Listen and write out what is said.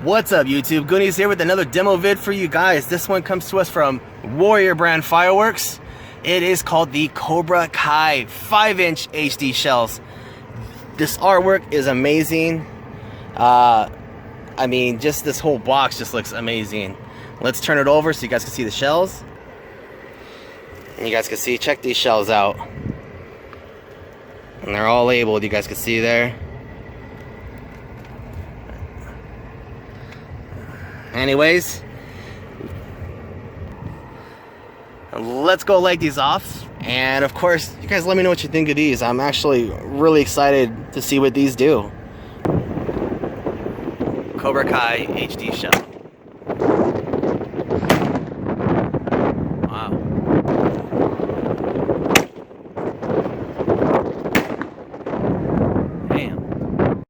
What's up, YouTube? Goonies here with another demo vid for you guys. This one comes to us from Warrior brand fireworks. It is called the Cobra Kai 5-inch HD shells. This artwork is amazing. I mean, just this whole box just looks amazing. Let's turn it over so you guys can see the shells. And you guys can see, check these shells out. And they're all labeled, you guys can see there. Anyways, let's go light these off. And of course, you guys let me know what you think of these. I'm actually really excited to see what these do. Cobra Kai HD shell.